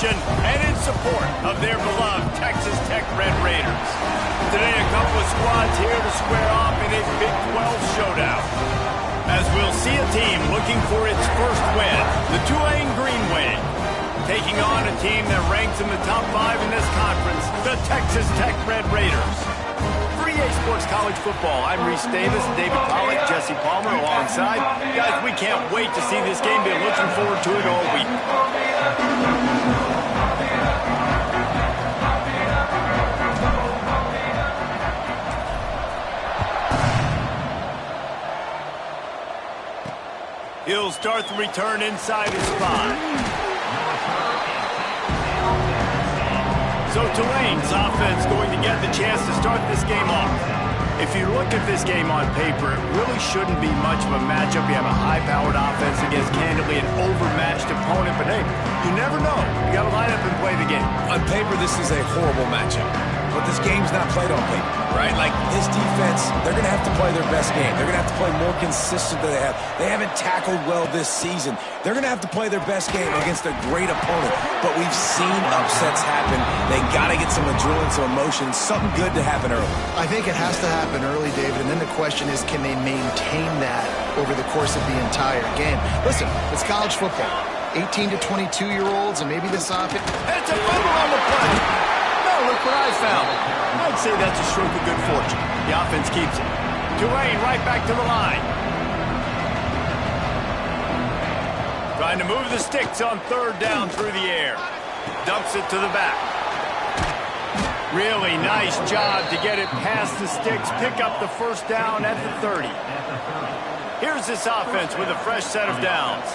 tradition and in support of their beloved Texas Tech Red Raiders. Today, a couple of squads here to square off in a Big 12 showdown. As we'll see a team looking for its first win, the Tulane Green Wave, taking on a team that ranks in the top 5 in this conference, the Texas Tech Red Raiders. For EA Sports College Football, I'm Reese Davis, David Pollack, Jesse Palmer alongside. Guys, we can't wait to see this game. Been looking forward to it all week. He'll start the return inside his spot. So Tulane's offense going to get the chance to start this game off. If you look at this game on paper, it really shouldn't be much of a matchup. You have a high-powered offense against candidly an overmatched opponent. But hey, you never know. You got to line up and play the game. On paper, this is a horrible matchup. But this game's not played on paper, right? Like, this defense, they're going to have to play their best game. They're going to have to play more consistent than they have. They haven't tackled well this season. They're going to have to play their best game against a great opponent. But we've seen upsets happen. They got to get some adrenaline, some emotion, something good to happen early. I think it has to happen early, David, and then the question is, can they maintain that over the course of the entire game? Listen, it's college football. 18 to 22-year-olds, and maybe this offense. It's a fumble on the play. Look what I found. I'd say that's a stroke of good fortune. The offense keeps it. Tulane right back to the line. Trying to move the sticks on third down through the air. Dumps it to the back. Really nice job to get it past the sticks. Pick up the first down at the 30. Here's this offense with a fresh set of downs.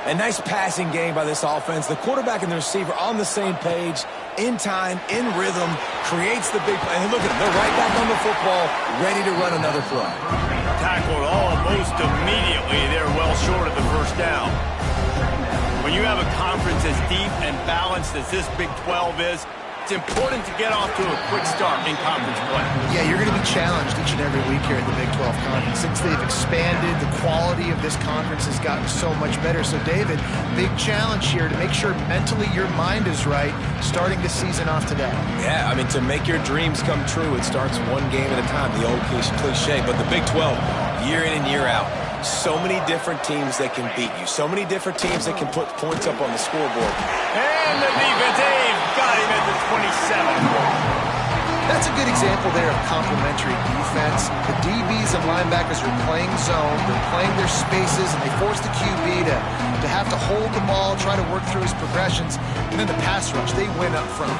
A nice passing game by this offense. The quarterback and the receiver on the same page, in time, in rhythm, creates the big play. And look at them. They're right back on the football, ready to run another play. Tackled almost immediately. They're well short of the first down. When you have a conference as deep and balanced as this Big 12 is, it's important to get off to a quick start in conference play. Yeah, you're going to be challenged each and every week here at the Big 12 Conference. Since they've expanded, the quality of this conference has gotten so much better. So, David, big challenge here to make sure mentally your mind is right starting the season off today. Yeah, I mean, to make your dreams come true, it starts one game at a time, the old cliche. But the Big 12, year in and year out, so many different teams that can beat you. So many different teams that can put points up on the scoreboard. And the defense, they've got him at the 27. That's a good example there of complementary defense. The DBs and linebackers are playing zone. They're playing their spaces, and they force the QB to have to hold the ball, try to work through his progressions. And then the pass rush, they win up front.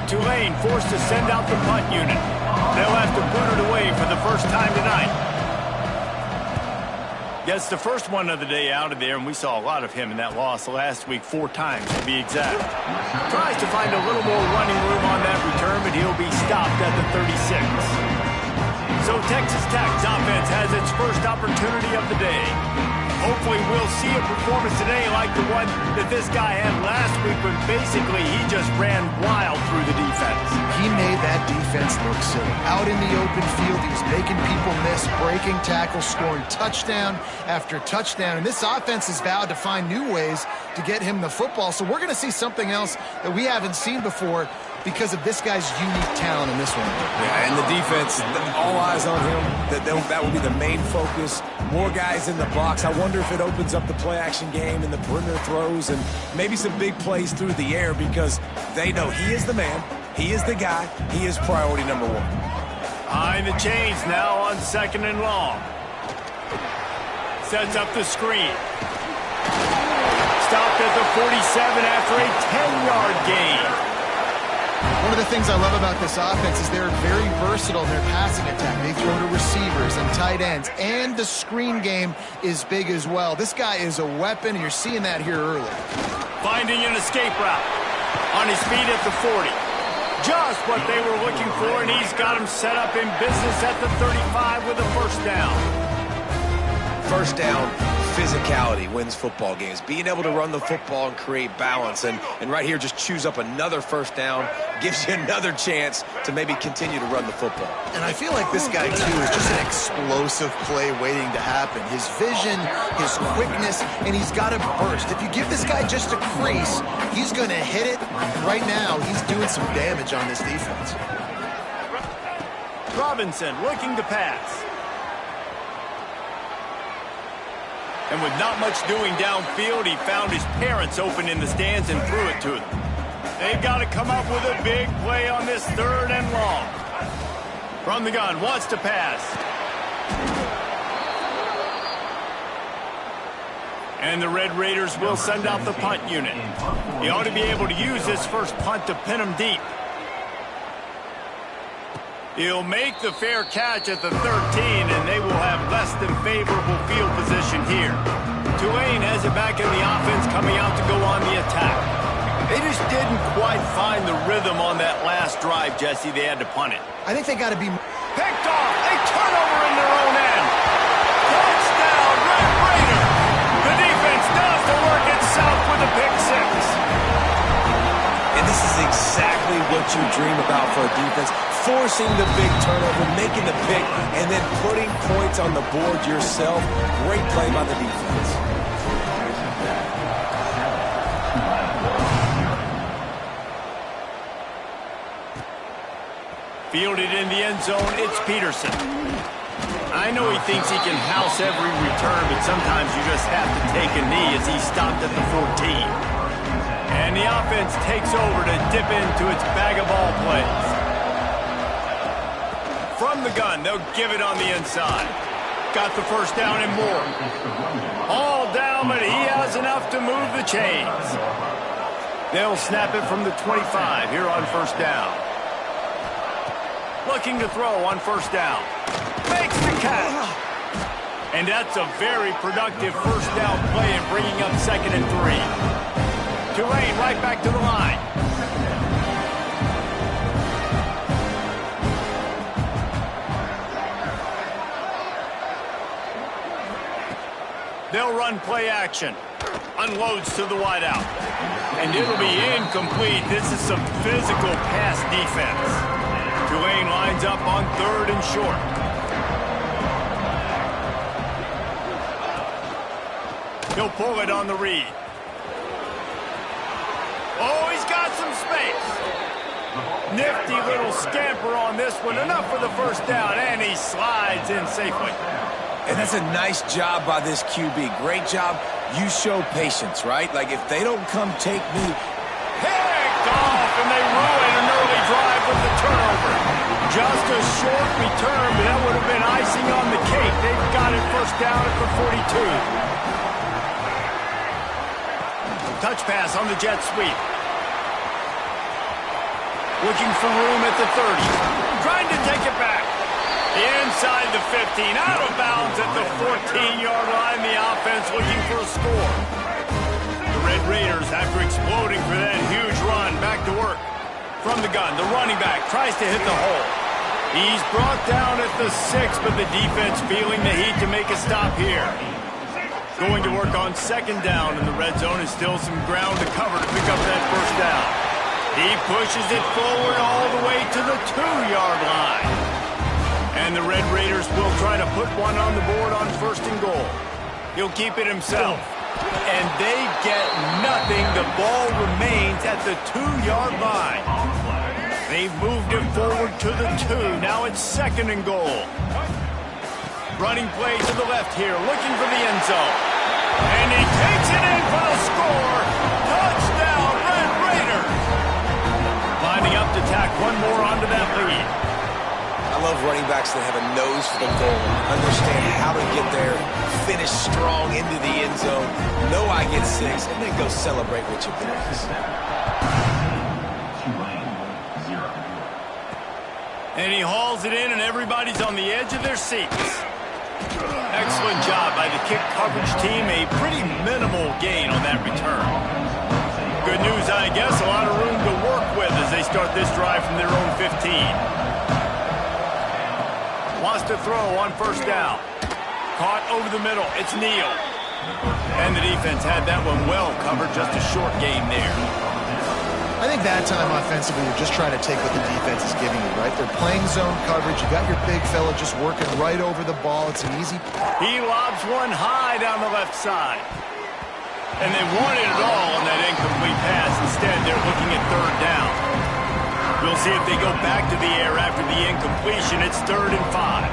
Tulane forced to send out the punt unit. They'll have to put it away for the first time tonight. Gets the first one of the day out of there, and we saw a lot of him in that loss last week, 4 times to be exact. Tries to find a little more running room on that return, but he'll be stopped at the 36. So Texas Tech's offense has its first opportunity of the day. Hopefully we'll see a performance today like the one that this guy had last week when basically he just ran wild through the defense. He made that defense look silly. Out in the open field, he was making people miss, breaking tackles, scoring touchdown after touchdown. And this offense has vowed to find new ways to get him the football. So we're going to see something else that we haven't seen before because of this guy's unique talent in this one. Yeah, and the defense, all eyes on him. That will be the main focus. More guys in the box. I wonder if it opens up the play-action game and the perimeter throws and maybe some big plays through the air because they know he is the man, he is the guy, he is priority number 1. Behind the chains now on 2nd and long. Sets up the screen. Stopped at the 47 after a 10-yard gain. One of the things I love about this offense is they're very versatile in their passing attack. They throw to receivers and tight ends, and the screen game is big as well. This guy is a weapon, and you're seeing that here early. Finding an escape route on his feet at the 40. Just what they were looking for, and he's got him set up in business at the 35 with a first down. First down, physicality wins football games. Being able to run the football and create balance. And right here, just choose up another first down, gives you another chance to maybe continue to run the football. And I feel like this guy, too, is just an explosive play waiting to happen. His vision, his quickness, and he's got a burst. If you give this guy just a crease, he's going to hit it. Right now, he's doing some damage on this defense. Robinson looking to pass. And with not much doing downfield, he found his parents open in the stands and threw it to them. They've got to come up with a big play on this 3rd and long. From the gun, wants to pass. And the Red Raiders will send out the punt unit. He ought to be able to use this first punt to pin him deep. He'll make the fair catch at the 13, and they will have less than favorable field position here. Tulane has it back in the offense, coming out to go on the attack. They just didn't quite find the rhythm on that last drive, Jesse. They had to punt it. I think they got to be... Picked off. They turn over in their own end. Touchdown, Red Raider. The defense does the work itself with a pick 6. And this is exactly what you dream about for a defense. Forcing the big turnover, making the pick, and then putting points on the board yourself. Great play by the defense. Fielded in the end zone, it's Peterson. I know he thinks he can house every return, but sometimes you just have to take a knee as he stopped at the 14. And the offense takes over to dip into its bag of ball plays. From the gun, they'll give it on the inside. Got the first down and more. All down, but he has enough to move the chains. They'll snap it from the 25 here on first down. Looking to throw on first down. Makes the catch. And that's a very productive first down play in bringing up 2nd and 3. Tulane right back to the line. They'll run play action. Unloads to the wideout. And it'll be incomplete. This is some physical pass defense. Tulane lines up on 3rd and short. He'll pull it on the read. Oh, he's got some space. Nifty little scamper on this one. Enough for the first down, and he slides in safely. And that's a nice job by this QB. Great job. You show patience, right? Like, if they don't come take me... Picked off, and they ruin an early drive with the turnover. Just a short return, but that would have been icing on the cake. They've got it first down at the 42. Touch pass on the jet sweep. Looking for room at the 30. Trying to take it back. Inside the 15, out of bounds at the 14-yard line. The offense looking for a score. The Red Raiders, after exploding for that huge run, back to work. From the gun, the running back tries to hit the hole. He's brought down at the 6, but the defense feeling the heat to make a stop here. Going to work on 2nd down in the red zone, is still some ground to cover to pick up that first down. He pushes it forward all the way to the 2-yard line. And the Red Raiders will try to put one on the board on 1st and goal. He'll keep it himself. And they get nothing. The ball remains at the 2-yard line. They've moved it forward to the 2. Now it's 2nd and goal. Running play to the left here, looking for the end zone. And he takes it in for the score. Touchdown, Red Raiders. Lining up to tack one more onto that lead. I love running backs that have a nose for the goal, understand how to get there, finish strong into the end zone, know I get 6, and then go celebrate with your boys. And he hauls it in, and everybody's on the edge of their seats. Excellent job by the kick coverage team. A pretty minimal gain on that return. Good news, I guess, a lot of room to work with as they start this drive from their own 15. Wants to throw on first down. Caught over the middle. It's Neal. And the defense had that one well covered, just a short gain there. I think that time offensively, you're just trying to take what the defense is giving you, right? They're playing zone coverage. You got your big fella just working right over the ball. It's an easy... He lobs one high down the left side. And they wanted it all on that incomplete pass. Instead, they're looking at third down. We'll see if they go back to the air after the incompletion. It's 3rd and 5.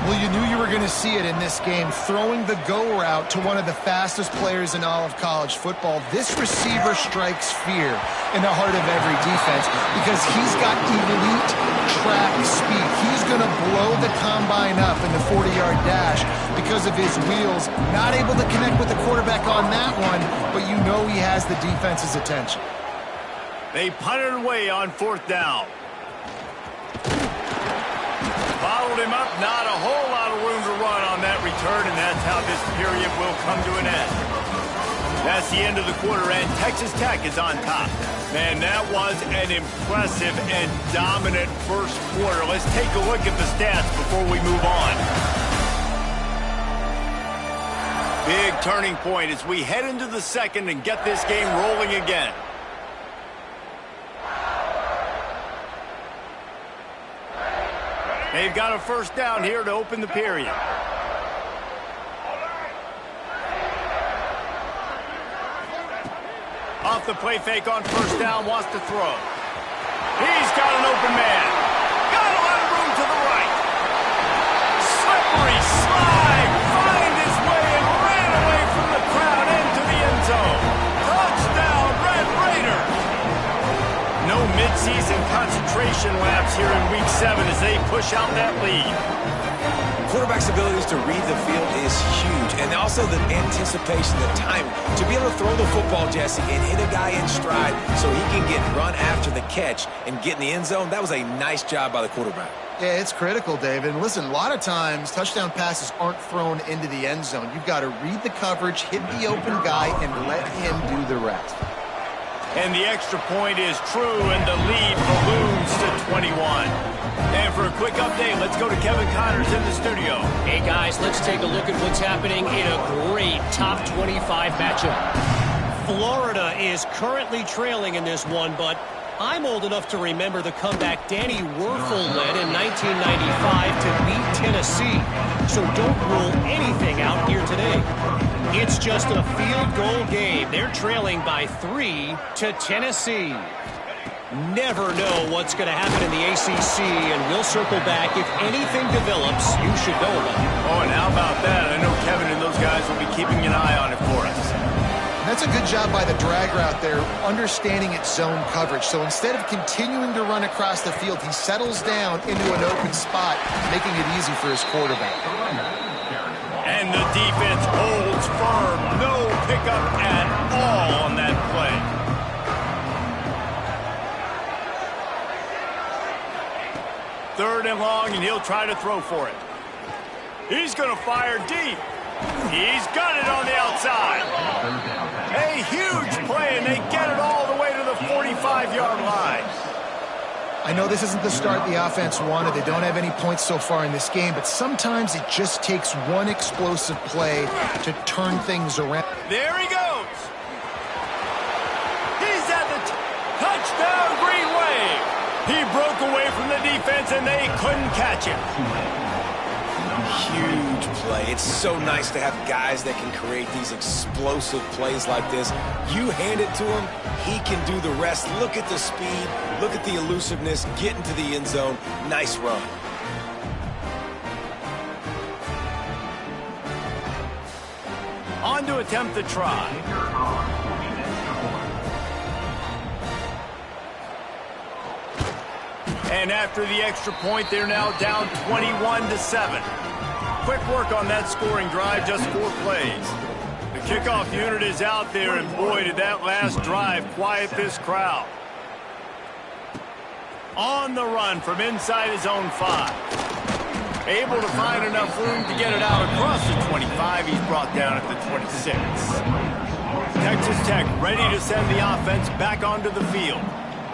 Well, you knew you were going to see it in this game, throwing the go route to one of the fastest players in all of college football. This receiver strikes fear in the heart of every defense because he's got elite track speed. He's going to blow the combine up in the 40-yard dash because of his wheels. Not able to connect with the quarterback on that one, but you know he has the defense's attention. They punted away on 4th down. Followed him up, not a whole lot of room to run on that return, and that's how this period will come to an end. That's the end of the quarter, and Texas Tech is on top. Man, that was an impressive and dominant first quarter. Let's take a look at the stats before we move on. Big turning point as we head into the second and get this game rolling again. They've got a first down here to open the period. Off the play fake on first down, wants to throw. He's got an open man. Got a lot of room to the right. Slippery slide. Find his way and ran away from the crowd into the end zone. Touchdown, Red Raiders. No midseason concentration laps here in Week 7 as they push out that lead. Quarterback's abilities to read the field is huge, and also the anticipation, the timing. To be able to throw the football, Jesse, and hit a guy in stride so he can get run after the catch and get in the end zone, that was a nice job by the quarterback. Yeah, it's critical, David. And listen, a lot of times touchdown passes aren't thrown into the end zone. You've got to read the coverage, hit the open guy, and let him do the rest. And the extra point is true, and the lead balloons to 21. And for a quick update, let's go to Kevin Connors in the studio. Hey, guys, let's take a look at what's happening in a great top 25 matchup. Florida is currently trailing in this one, but I'm old enough to remember the comeback Danny Werfel led in 1995 to beat Tennessee. So don't rule anything out here today. It's just a field goal game. They're trailing by 3 to Tennessee. Never know what's going to happen in the ACC, and we'll circle back. If anything develops, you should know about it. Oh, and how about that? I know Kevin and those guys will be keeping an eye on it for us. That's a good job by the drag route there, understanding its zone coverage. So instead of continuing to run across the field, he settles down into an open spot, making it easy for his quarterback. And the defense holds firm. No pickup at all on that play. Third and long, and he'll try to throw for it. He's going to fire deep. He's got it on the outside. A huge play, and they get it all the way to the 45-yard line. I know this isn't the start the offense wanted. They don't have any points so far in this game, but sometimes it just takes one explosive play to turn things around. There he goes. He's at the touchdown Green Wave. He broke away from the defense, and they couldn't catch him. Huge play. It's so nice to have guys that can create these explosive plays like this. You hand it to him, he can do the rest. Look at the speed, look at the elusiveness, get into the end zone. Nice run. On to attempt the try. And after the extra point, they're now down 21-7. Quick work on that scoring drive, just 4 plays. The kickoff unit is out there, and boy, did that last drive quiet this crowd. On the run from inside his own 5. Able to find enough room to get it out across the 25. He's brought down at the 26. Texas Tech ready to send the offense back onto the field.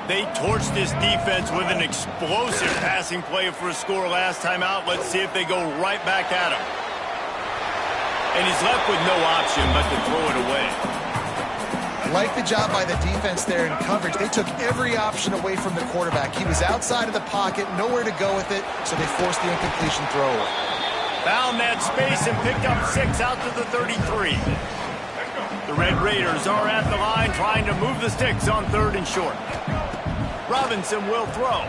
They torched this defense with an explosive passing play for a score last time out. Let's see if they go right back at him. And he's left with no option but to throw it away. I like the job by the defense there in coverage. They took every option away from the quarterback. He was outside of the pocket, nowhere to go with it, so they forced the incompletion throw away. Found that space and picked up 6 out to the 33. The Red Raiders are at the line trying to move the sticks on 3rd and short. Robinson will throw.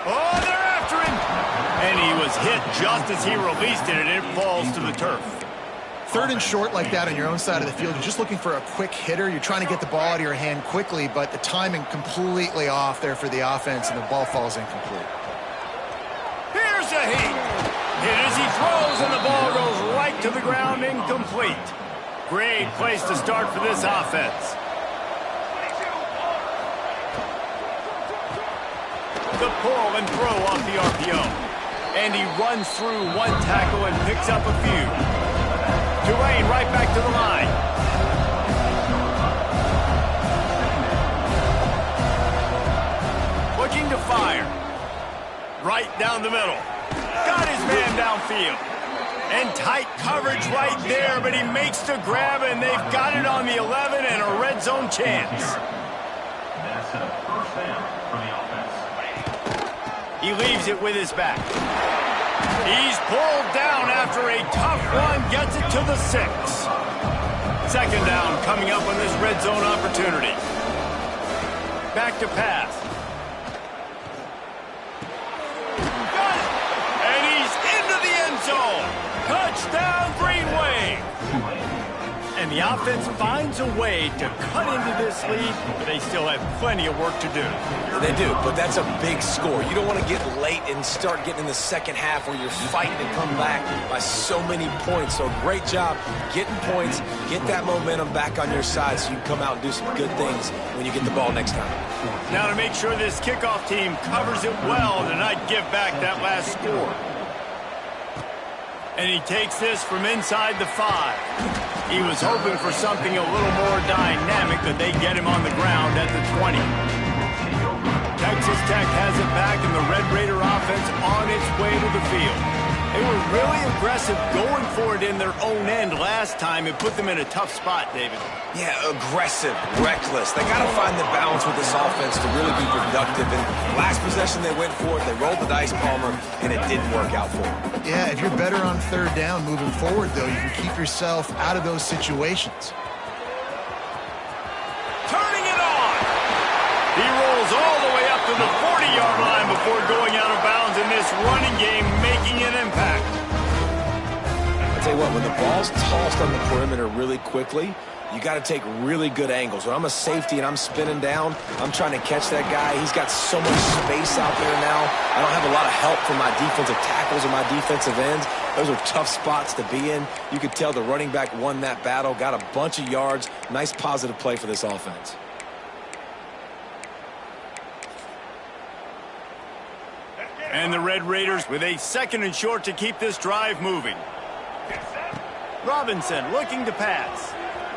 Oh, they're after him! And he was hit just as he released it, and it falls to the turf. 3rd and short like that on your own side of the field, you're just looking for a quick hitter. You're trying to get the ball out of your hand quickly, but the timing completely off there for the offense, and the ball falls incomplete. Here's a heat. Hit as he throws, and the ball goes right to the ground, incomplete. Great place to start for this offense. The pull and throw off the RPO. And he runs through 1 tackle and picks up a few. Tulane right back to the line. Looking to fire. Right down the middle. Got his man downfield. And tight coverage right there, but he makes the grab, and they've got it on the 11 and a red zone chance. That's a first down for the offense. He leaves it with his back. He's pulled down after a tough run, gets it to the 6. 2nd down coming up on this red zone opportunity. Back to pass. Got it! And he's into the end zone. Touchdown, Green Wave! And the offense finds a way to cut into this lead, but they still have plenty of work to do. They do, but that's a big score. You don't want to get late and start getting in the second half where you're fighting to come back by so many points. So great job getting points, get that momentum back on your side so you can come out and do some good things when you get the ball next time. Now to make sure this kickoff team covers it well to not give back that last score. And he takes this from inside the 5. He was hoping for something a little more dynamic, but they get him on the ground at the 20. Texas Tech has it back, and the Red Raider offense on its way to the field. They were really aggressive going for it in their own end last time. It put them in a tough spot, David. Yeah, aggressive, reckless. They got to find the balance with this offense to really be productive. And last possession they went for it, they rolled the dice, Palmer, and it didn't work out for them. Yeah, if you're better on 3rd down moving forward, though, you can keep yourself out of those situations. Turning it on! He rolls all the way up to the 40-yard line before going out of bounds in this running game, making an impact. I'll tell you what, when the ball's tossed on the perimeter really quickly, you got to take really good angles. When I'm a safety and I'm spinning down, I'm trying to catch that guy. He's got so much space out there now. I don't have a lot of help from my defensive tackles or my defensive ends. Those are tough spots to be in. You could tell the running back won that battle, got a bunch of yards. Nice positive play for this offense. And the Red Raiders with a 2nd and short to keep this drive moving. Robinson looking to pass.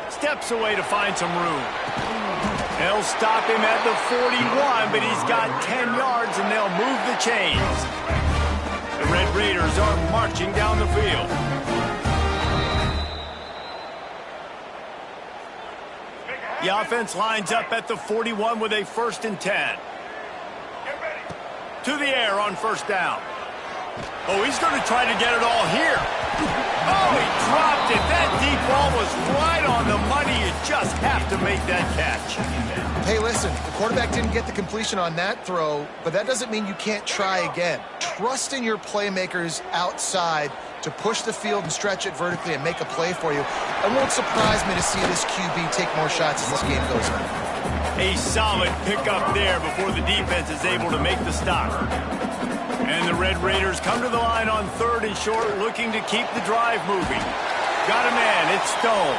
Steps away to find some room. They'll stop him at the 41, but he's got 10 yards, and they'll move the chains. The Red Raiders are marching down the field. The offense lines up at the 41 with a 1st and 10. To the air on 1st down. Oh, he's going to try to get it all here. Oh, he dropped it. That deep ball was right on the money. You just have to make that catch. Hey, listen, the quarterback didn't get the completion on that throw, but that doesn't mean you can't try again. Trust in your playmakers outside to push the field and stretch it vertically and make a play for you. It won't surprise me to see this QB take more shots as this game goes on. A solid pickup there before the defense is able to make the stop. And the Red Raiders come to the line on 3rd and short, looking to keep the drive moving. Got a man, it's Stone.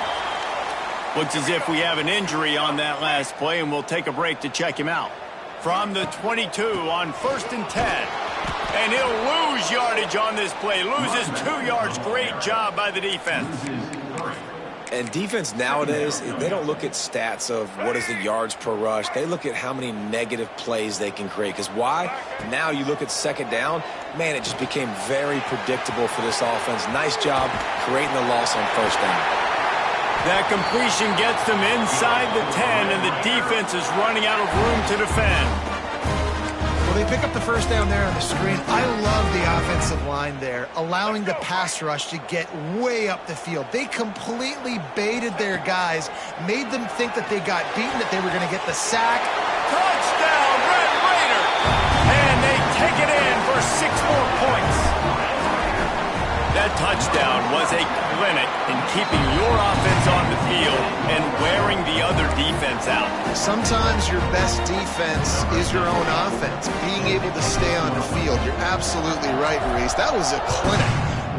Looks as if we have an injury on that last play, and we'll take a break to check him out. From the 22 on 1st and 10. And he'll lose yardage on this play. Loses 2 yards. Great job by the defense. And defense nowadays, they don't look at stats of what is the yards per rush. They look at how many negative plays they can create. Because why? Now you look at second down, man, it just became very predictable for this offense. Nice job creating the loss on first down. That completion gets them inside the 10, and the defense is running out of room to defend. Well, they pick up the first down there on the screen. I love the offensive line there, allowing the pass rush to get way up the field. They completely baited their guys, made them think that they got beaten, that they were going to get the sack. Touchdown, Red Raider! And they take it in for 6 more points. That touchdown was a clinic in keeping your offense on the field and wearing the other defense out. Sometimes your best defense is your own offense, being able to stay on the field. You're absolutely right, Reese. That was a clinic.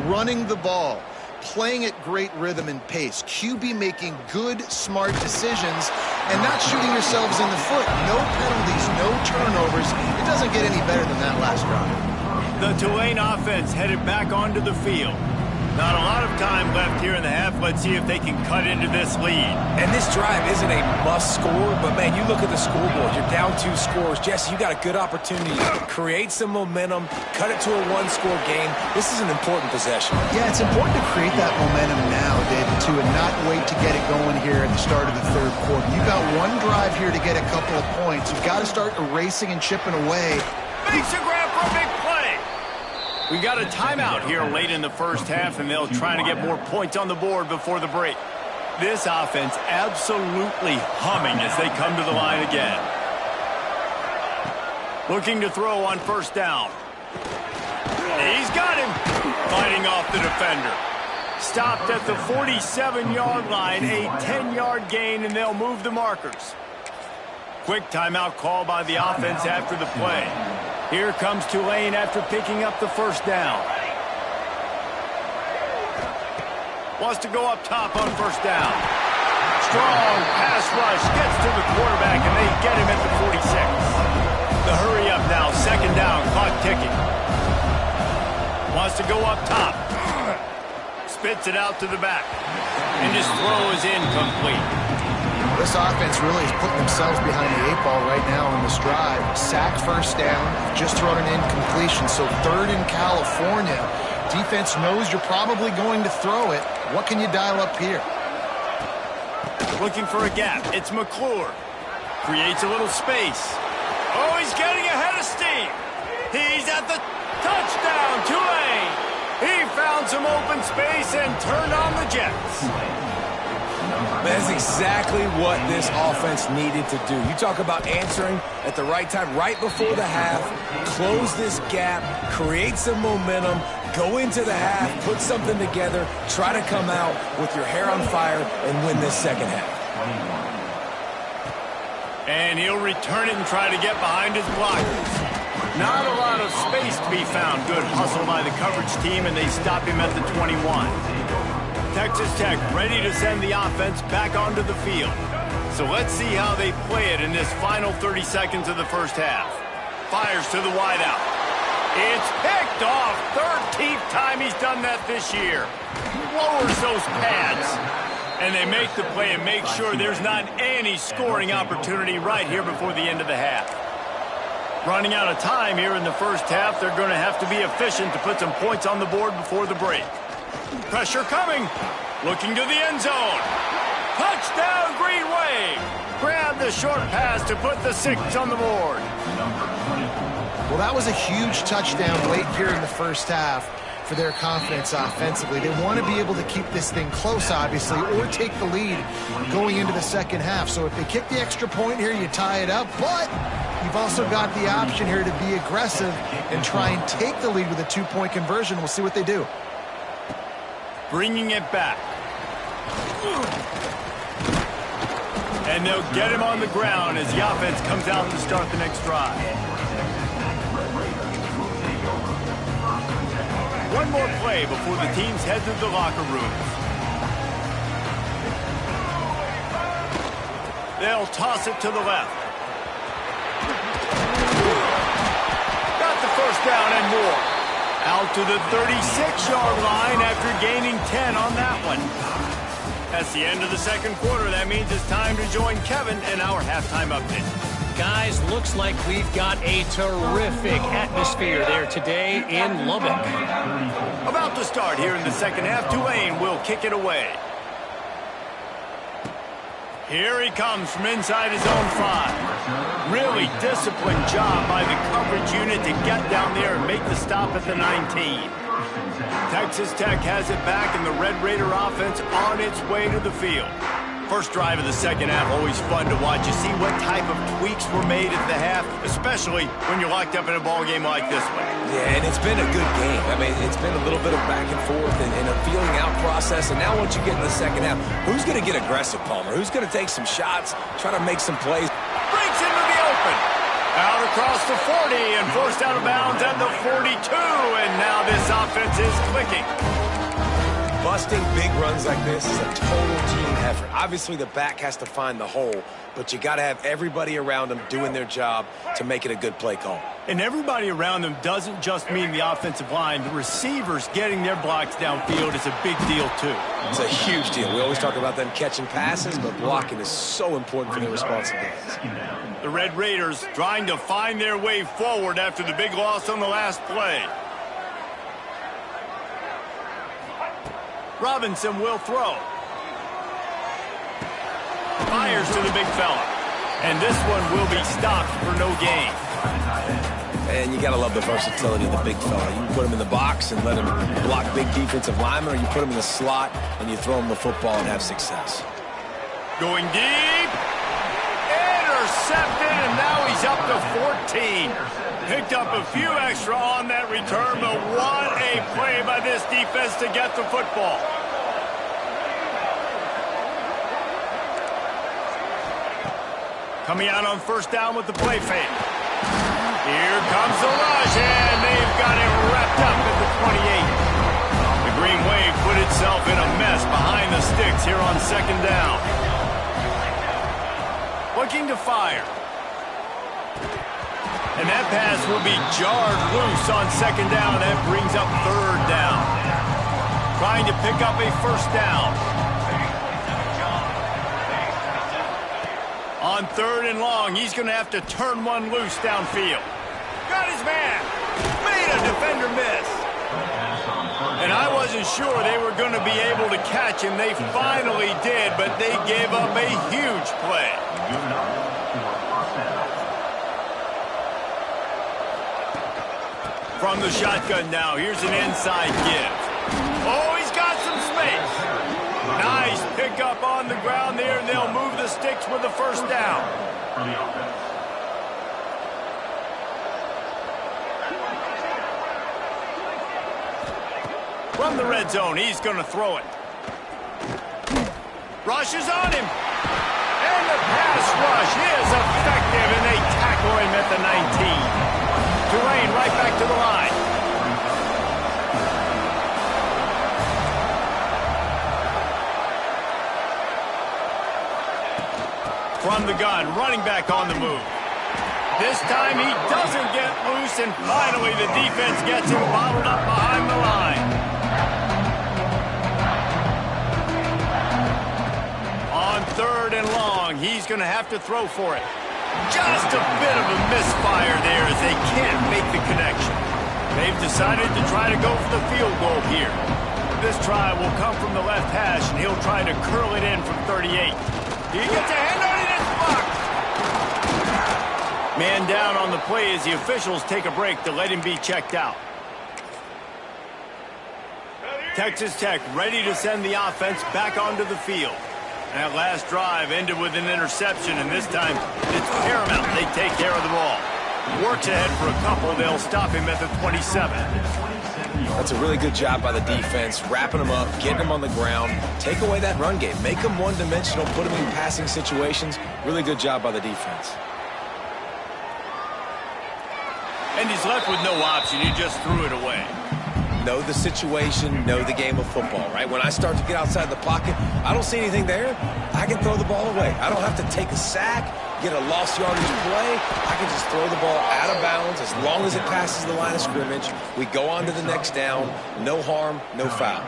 Running the ball, playing at great rhythm and pace, QB making good, smart decisions, and not shooting yourselves in the foot. No penalties, no turnovers. It doesn't get any better than that last drive. The Tulane offense headed back onto the field. Not a lot of time left here in the half. Let's see if they can cut into this lead. And this drive isn't a must score, but, man, you look at the scoreboard. You're down 2 scores. Jesse, you got a good opportunity to create some momentum, cut it to a 1-score game. This is an important possession. Yeah, it's important to create that momentum now, David, too, and not wait to get it going here at the start of the third quarter. You've got one drive here to get a couple of points. You've got to start erasing and chipping away. Makes a grab for a big play. We got a timeout here late in the first half, and they'll try to get more points on the board before the break. This offense absolutely humming as they come to the line again. Looking to throw on first down. He's got him. Fighting off the defender. Stopped at the 47-yard line, a 10-yard gain, and they'll move the markers. Quick timeout call by the offense after the play. Here comes Tulane after picking up the first down. Wants to go up top on first down. Strong pass rush gets to the quarterback, and they get him at the 46. The hurry up now, second down, clock ticking. Wants to go up top. Spits it out to the back. And his throw is incomplete. This offense really is putting themselves behind the 8 ball right now in this drive. Sack first down, just thrown an incompletion, so third in California. Defense knows you're probably going to throw it. What can you dial up here? Looking for a gap. It's McClure. Creates a little space. Oh, he's getting ahead of steam. He's at the touchdown, Tulane. He found some open space and turned on the Jets. That's exactly what this offense needed to do. You talk about answering at the right time, right before the half, close this gap, create some momentum, go into the half, put something together, try to come out with your hair on fire and win this second half. And he'll return it and try to get behind his blockers. Not a lot of space to be found. Good hustle by the coverage team, and they stop him at the 21. Texas Tech ready to send the offense back onto the field. So let's see how they play it in this final 30 seconds of the first half. Fires to the wideout. It's picked off. 13th time he's done that this year. Lowers those pads. And they make the play and make sure there's not any scoring opportunity right here before the end of the half. Running out of time here in the first half, they're going to have to be efficient to put some points on the board before the break. Pressure coming. Looking to the end zone. Touchdown, Green Wave. Grab the short pass to put the 6 on the board. Well, that was a huge touchdown late here in the first half for their confidence offensively. They want to be able to keep this thing close, obviously, or take the lead going into the second half. So if they kick the extra point here, you tie it up. But you've also got the option here to be aggressive and try and take the lead with a 2-point conversion. We'll see what they do. Bringing it back. And they'll get him on the ground as the offense comes out to start the next drive. One more play before the teams head to the locker rooms. They'll toss it to the left. Got the first down and more. Out to the 36-yard line after gaining 10 on that one. That's the end of the second quarter. That means it's time to join Kevin in our halftime update. Guys, looks like we've got a terrific atmosphere there today in Lubbock. About to start here in the second half. Tulane will kick it away. Here he comes from inside his own 5. Really disciplined job by the coverage unit to get down there and make the stop at the 19. Texas Tech has it back, and the Red Raider offense on its way to the field. First drive of the second half, always fun to watch. You see what type of tweaks were made at the half, especially when you're locked up in a ball game like this one. Yeah, and it's been a good game. I mean, it's been a little bit of back and forth and a feeling out process. And now once you get in the second half, who's going to get aggressive, Palmer? Who's going to take some shots, try to make some plays? Breaks into the open. Out across the 40 and forced out of bounds at the 42. And now this offense is clicking. Busting big runs like this is a total team effort. Obviously, the back has to find the hole, but you got to have everybody around them doing their job to make it a good play call. And everybody around them doesn't just mean the offensive line. The receivers getting their blocks downfield is a big deal, too. It's a huge deal. We always talk about them catching passes, but blocking is so important for their responsibilities. The Red Raiders trying to find their way forward after the big loss on the last play. Robinson will throw. Fires to the big fella. And this one will be stopped for no gain. And you got to love the versatility of the big fella. You can put him in the box and let him block big defensive linemen, or you put him in the slot and you throw him the football and have success. Going deep. Intercepted, and now he's up to 14. Picked up a few extra on that return, but what a play by this defense to get the football. Coming out on first down with the play fake. Here comes the rush, and they've got it wrapped up at the 28. The Green Wave put itself in a mess behind the sticks here on second down. Looking to fire. And that pass will be jarred loose on second down. That brings up third down. Trying to pick up a first down. On third and long, he's going to have to turn one loose downfield. Got his man. Made a defender miss. And I wasn't sure they were going to be able to catch him. They finally did, but they gave up a huge play. From the shotgun now, here's an inside give. Oh, he's got some space. Nice pickup on the ground there, and they'll move the sticks with the first down. From the red zone, he's going to throw it. Rush is on him. And the pass rush is effective, and they tackle him at the 19. Tulane right back to the line. From the gun, running back on the move. This time he doesn't get loose, and finally the defense gets him bottled up behind the line. On third and long, he's going to have to throw for it. Just a bit of a misfire there as they can't make the connection. They've decided to try to go for the field goal here. This try will come from the left hash, and he'll try to curl it in from 38. He gets a hand on it, and it's blocked. Man down on the play as the officials take a break to let him be checked out. Texas Tech ready to send the offense back onto the field. That last drive ended with an interception, and this time it's paramount they take care of the ball. Works ahead for a couple. They'll stop him at the 27. That's a really good job by the defense, wrapping them up, getting them on the ground, take away that run game, make them one-dimensional, put them in passing situations. Really good job by the defense. And he's left with no option. He just threw it away. Know the situation, know the game of football, right? When I start to get outside the pocket, I don't see anything there, I can throw the ball away. I don't have to take a sack, get a lost yardage play. I can just throw the ball out of bounds as long as it passes the line of scrimmage. We go on to the next down. No harm, no foul.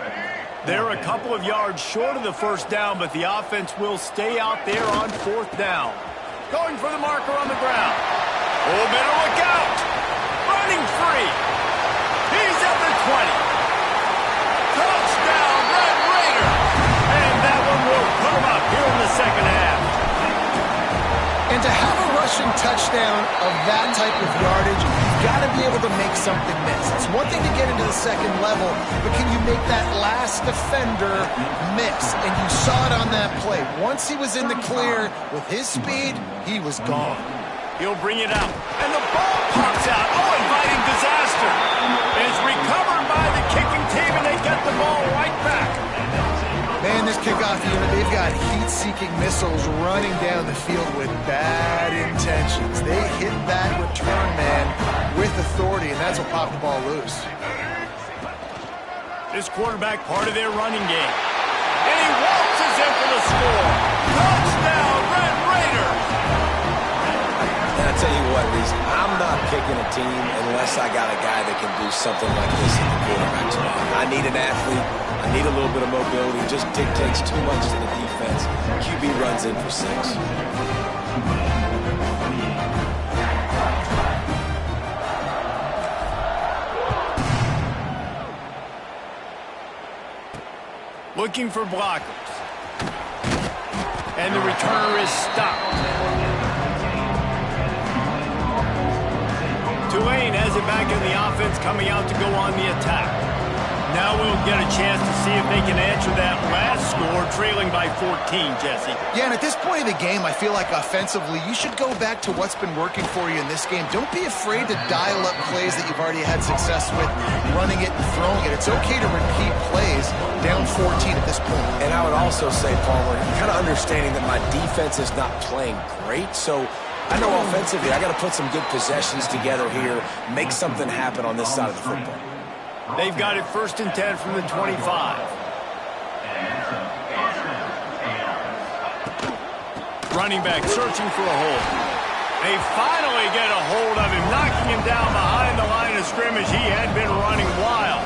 They're a couple of yards short of the first down, but the offense will stay out there on fourth down. Going for the marker on the ground. Oh, better look out. Running free. He's at the 20. Touchdown, Red Raider. And that one will put him up here in the second half. And to have a rushing touchdown of that type of yardage, you've got to be able to make something miss. It's one thing to get into the second level, but can you make that last defender miss? And you saw it on that play. Once he was in the clear with his speed, he was gone. He'll bring it out. And the ball pops out. Oh, inviting disaster. It's recovered by the kicking team, and they get the ball right back. Man, this kickoff unit, they've got heat-seeking missiles running down the field with bad intentions. They hit that return man with authority, and that's what popped the ball loose. This quarterback part of their running game. And he waltzes in for the score. Touchdown, Red Raiders! And I tell you what, Reese, I'm not picking a team unless I got a guy that can do something like this in the quarterback spot. I need an athlete. I need a little bit of mobility. It just dictates too much to the defense. QB runs in for 6. Looking for blockers. And the returner is stopped. Tulane has it back in the offense, coming out to go on the attack. Now we'll get a chance to see if they can answer that last score, trailing by 14, Jesse. Yeah, and at this point of the game, I feel like offensively, you should go back to what's been working for you in this game. Don't be afraid to dial up plays that you've already had success with, running it and throwing it. It's okay to repeat plays down 14 at this point. And I would also say, Palmer, kind of understanding that my defense is not playing great, so I know offensively I got to put some good possessions together here, make something happen on this side of the football. They've got it 1st and 10 from the 25. Running back searching for a hole. They finally get a hold of him, knocking him down behind the line of scrimmage. He had been running wild.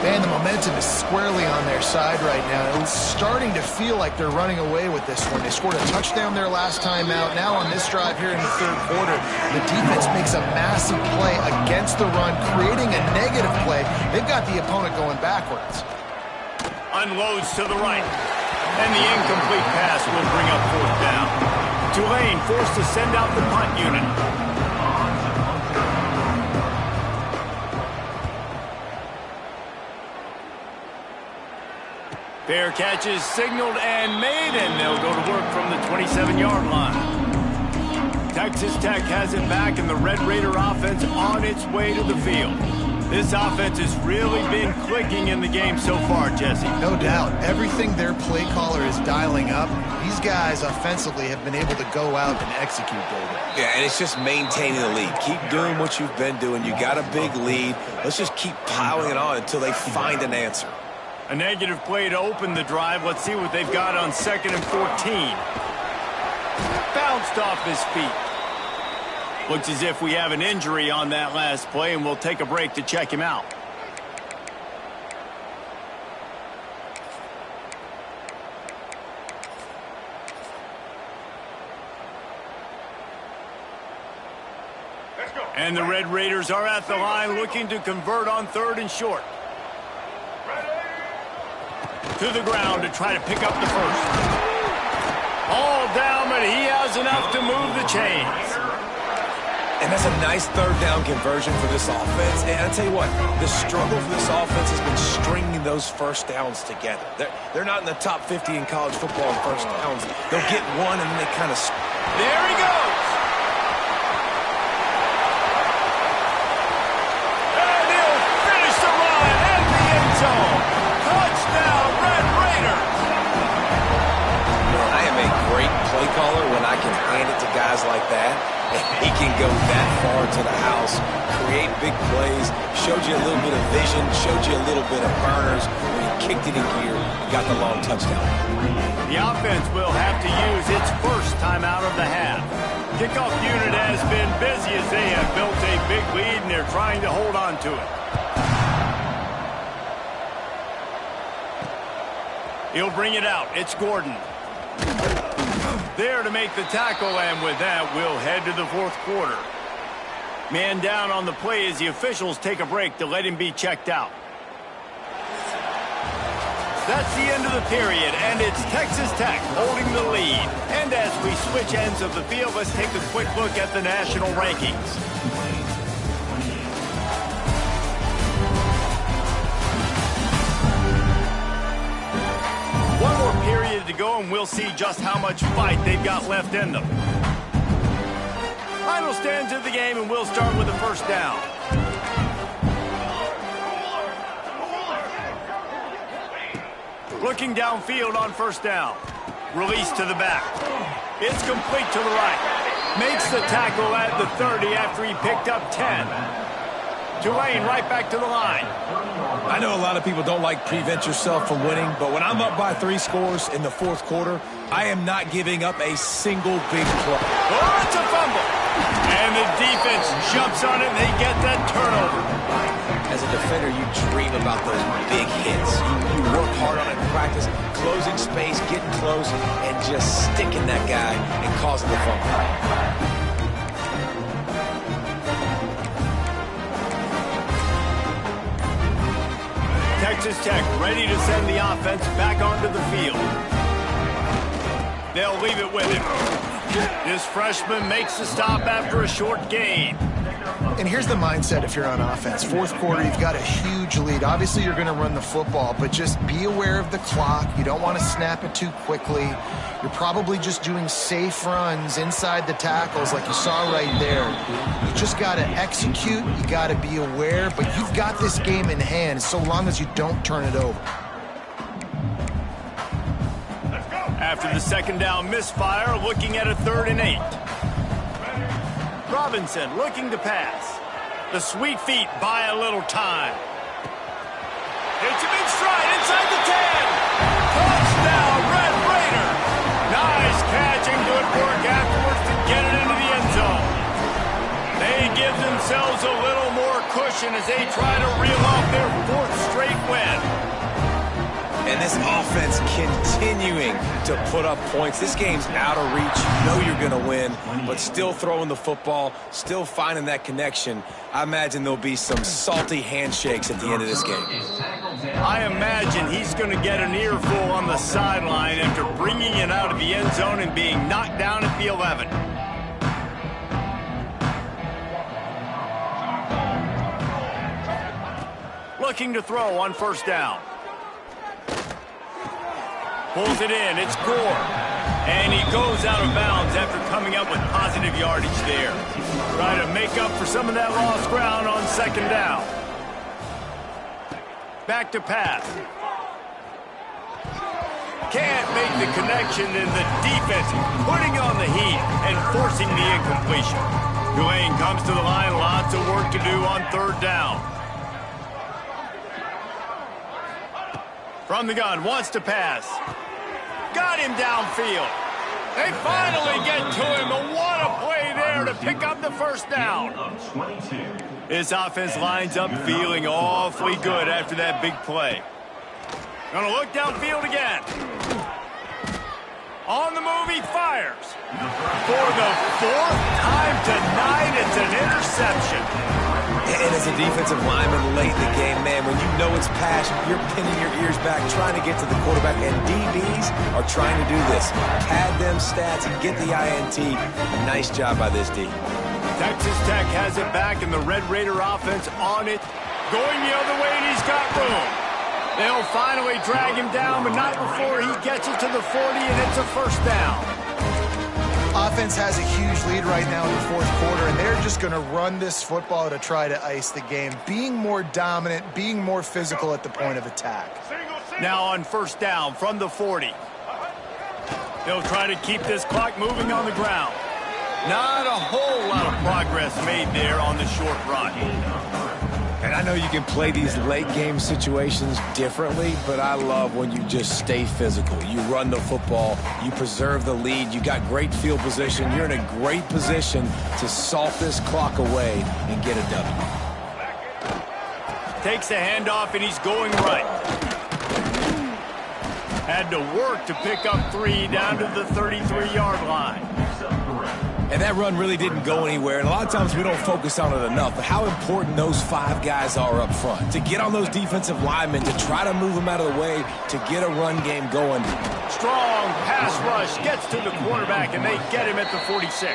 Man, the momentum is squarely on their side right now. It's starting to feel like they're running away with this one. They scored a touchdown their last time out. Now on this drive here in the third quarter, the defense makes a massive play against the run, creating a negative play. They've got the opponent going backwards. Unloads to the right. And the incomplete pass will bring up fourth down. Tulane forced to send out the punt unit. Fair catch is signaled and made, and they'll go to work from the 27-yard line. Texas Tech has it back, and the Red Raider offense on its way to the field. This offense has really been clicking in the game so far, Jesse. No doubt. Everything their play caller is dialing up, these guys offensively have been able to go out and execute, David. Yeah, and it's just maintaining the lead. Keep doing what you've been doing. You got a big lead. Let's just keep piling it on until they find an answer. A negative play to open the drive. Let's see what they've got on 2nd and 14. Bounced off his feet. Looks as if we have an injury on that last play, and we'll take a break to check him out. And the Red Raiders are at the line looking to convert on 3rd and short. To the ground to try to pick up the first. All down, but he has enough to move the chains. And that's a nice 3rd down conversion for this offense. And I'll tell you what, the struggle for this offense has been stringing those first downs together. They're not in the top 50 in college football in first downs. They'll get one, and then they kind of... There he goes! And he'll finish the run at the end zone. Touchdown, Red Raiders! I am a great play caller when I can hand it to guys like that. And he can go that far to the house, create big plays, showed you a little bit of vision, showed you a little bit of burners. When he kicked it in gear, he got the long touchdown. The offense will have to use its first time out of the half. Kickoff unit has been busy as they have built a big lead, and they're trying to hold on to it. He'll bring it out. It's Gordon. There to make the tackle, and with that, we'll head to the fourth quarter. Man down on the play as the officials take a break to let him be checked out. That's the end of the period, and it's Texas Tech holding the lead. And as we switch ends of the field, let's take a quick look at the national rankings. One more period to go, and we'll see just how much fight they've got left in them. Final stands of the game, and we'll start with the first down. Looking downfield on first down. Release to the back. It's complete to the right. Makes the tackle at the 30 after he picked up 10. Tulane right back to the line. I know a lot of people don't like prevent yourself from winning, but when I'm up by 3 scores in the fourth quarter, I am not giving up a single big play. Oh, it's a fumble. And the defense jumps on it, and they get that turnover. As a defender, you dream about those big hits. You work hard on it in practice, closing space, getting close, and just sticking that guy and causing the fumble. Texas Tech ready to send the offense back onto the field. They'll leave it with him. This freshman makes the stop after a short gain. And here's the mindset if you're on offense. Fourth quarter, you've got a huge lead. Obviously, you're going to run the football, but just be aware of the clock. You don't want to snap it too quickly. You're probably just doing safe runs inside the tackles like you saw right there. You just got to execute. You got to be aware, but you've got this game in hand so long as you don't turn it over. After the second down misfire, looking at a 3rd and 8. Robinson looking to pass. The sweet feet buy a little time. It's a big stride inside the 10. Touchdown, Red Raider. Nice catch and good work afterwards to get it into the end zone. They give themselves a little more cushion as they try to reel off their 4th straight win. And this offense continuing to put up points. This game's out of reach. You know you're going to win, but still throwing the football, still finding that connection. I imagine there'll be some salty handshakes at the end of this game. I imagine he's going to get an earful on the sideline after bringing it out of the end zone and being knocked down at the 11. Looking to throw on first down. Pulls it in, it's Gore. And he goes out of bounds after coming up with positive yardage there. Try to make up for some of that lost ground on second down. Back to pass. Can't make the connection, and the defense putting on the heat and forcing the incompletion. Tulane comes to the line, lots of work to do on 3rd down. From the gun, wants to pass. Got him downfield. They finally get to him, and what a play there to pick up the first down. His offense lines up feeling awfully good after that big play. Gonna look downfield again. On the move, he fires. For the 4th time tonight, it's an interception. And as a defensive lineman late in the game, man, when you know it's pass, you're pinning your ears back, trying to get to the quarterback, and DBs are trying to do this. Pad them stats and get the INT. Nice job by this D. Texas Tech has it back, and the Red Raider offense on it. Going the other way, and he's got room. They'll finally drag him down, but not before he gets it to the 40, and it's a first down. Offense has a huge lead right now in the fourth quarter, and they're just going to run this football to try to ice the game. Being more dominant, being more physical at the point of attack. Now on first down from the 40. They'll try to keep this clock moving on the ground. Not a whole lot of progress made there on the short run. And I know you can play these late game situations differently, but I love when you just stay physical. You run the football, you preserve the lead, you got great field position, you're in a great position to salt this clock away and get a W. Takes the handoff, and he's going right. Had to work to pick up 3 down to the 33-yard line. And that run really didn't go anywhere, and a lot of times we don't focus on it enough, but how important those 5 guys are up front. To get on those defensive linemen, to try to move them out of the way, to get a run game going. Strong pass rush gets to the quarterback, and they get him at the 46.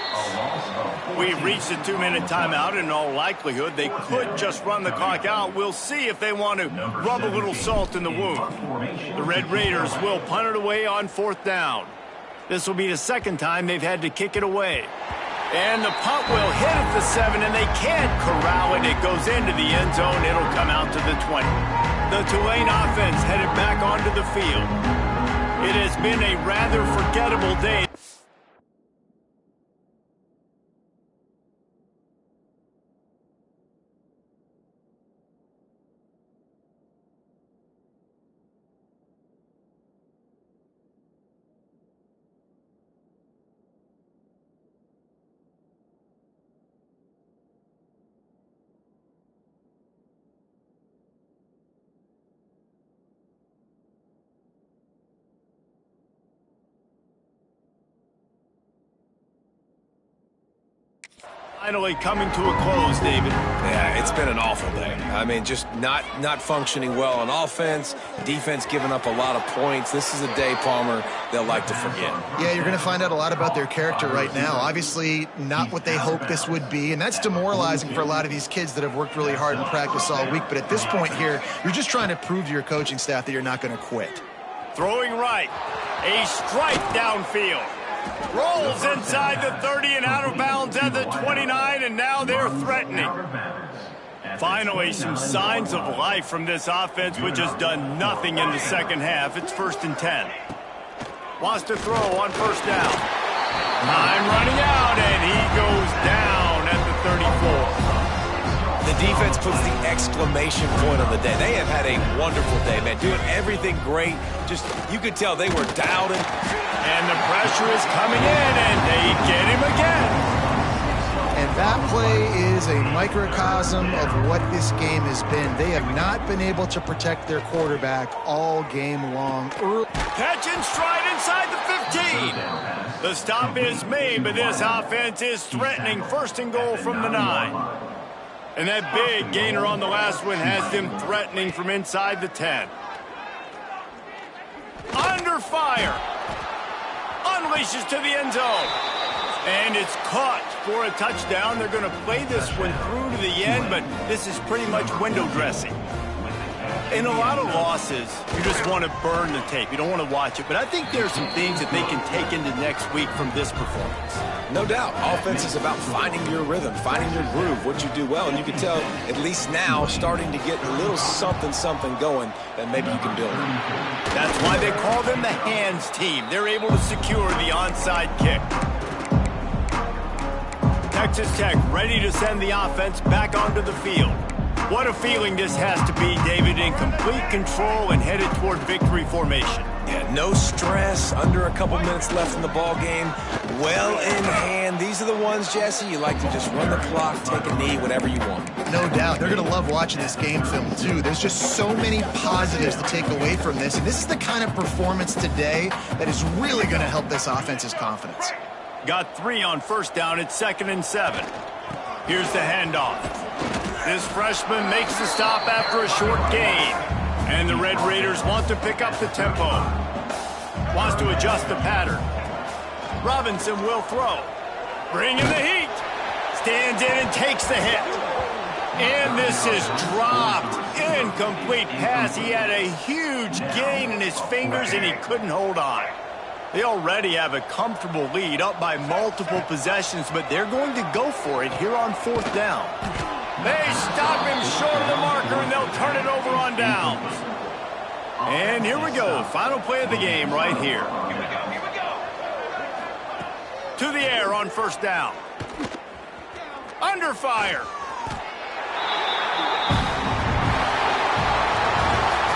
We've reached a 2-minute timeout. In all likelihood, they could just run the clock out. We'll see if they want to rub a little salt in the wound. The Red Raiders will punt it away on 4th down. This will be the 2nd time they've had to kick it away. And the punt will hit at the 7, and they can't corral it. It goes into the end zone. It'll come out to the 20. The Tulane offense headed back onto the field. It has been a rather forgettable day. Finally coming to a close, David. Yeah, it's been an awful day. I mean, just not functioning well on offense, defense giving up a lot of points. This is a day, Palmer, they'll like to forget. Yeah, you're going to find out a lot about their character right now. Obviously, not what they hoped this would be, and that's demoralizing for a lot of these kids that have worked really hard in practice all week. But at this point here, you're just trying to prove to your coaching staff that you're not going to quit. Throwing right. A strike downfield. Rolls inside the 30 and out of bounds at the 29, and now they're threatening. Finally, some signs of life from this offense, which has done nothing in the second half. It's 1st and 10. Wants to throw on 1st down. Time running out, and he goes down at the 34. The defense puts the exclamation point on the day. They have had a wonderful day, man. Doing everything great. Just, you could tell they were dialed in. And the pressure is coming in, and they get him again. And that play is a microcosm of what this game has been. They have not been able to protect their quarterback all game long. Catch and stride inside the 15. The stop is made, but this offense is threatening. 1st and goal from the 9. And that big gainer on the last one has them threatening from inside the 10. Under fire. Unleashes to the end zone. And it's caught for a touchdown. They're going to play this one through to the end, but this is pretty much window dressing. In a lot of losses, you just want to burn the tape. You don't want to watch it. But I think there's some things that they can take into next week from this performance. No doubt. Offense is about finding your rhythm, finding your groove, what you do well. And you can tell, at least now, starting to get a little something going that maybe you can build. That's why they call them the hands team. They're able to secure the onside kick. Texas Tech ready to send the offense back onto the field. What a feeling this has to be, David, in complete control and headed toward victory formation. Yeah, no stress, under a couple minutes left in the ball game, well in hand. These are the ones, Jesse, you like to just run the clock, take a knee, whatever you want. No doubt. They're going to love watching this game film, too. There's just so many positives to take away from this, and this is the kind of performance today that is really going to help this offense's confidence. Got 3 on 1st down. It's 2nd and 7. Here's the handoff. This freshman makes the stop after a short gain. And the Red Raiders want to pick up the tempo. Wants to adjust the pattern. Robinson will throw. Bringing the heat. Stands in and takes the hit. And this is dropped. Incomplete pass. He had a huge gain in his fingers and he couldn't hold on. They already have a comfortable lead, up by multiple possessions, but they're going to go for it here on 4th down. They stop him short of the marker, and they'll turn it over on downs. And here we go. Final play of the game right here. To the air on 1st down. Under fire.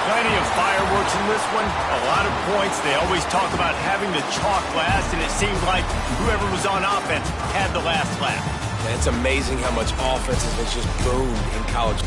Plenty of fireworks in this one. A lot of points. They always talk about having the chalk last, and it seemed like whoever was on offense had the last laugh. It's amazing how much offense has just boomed in college.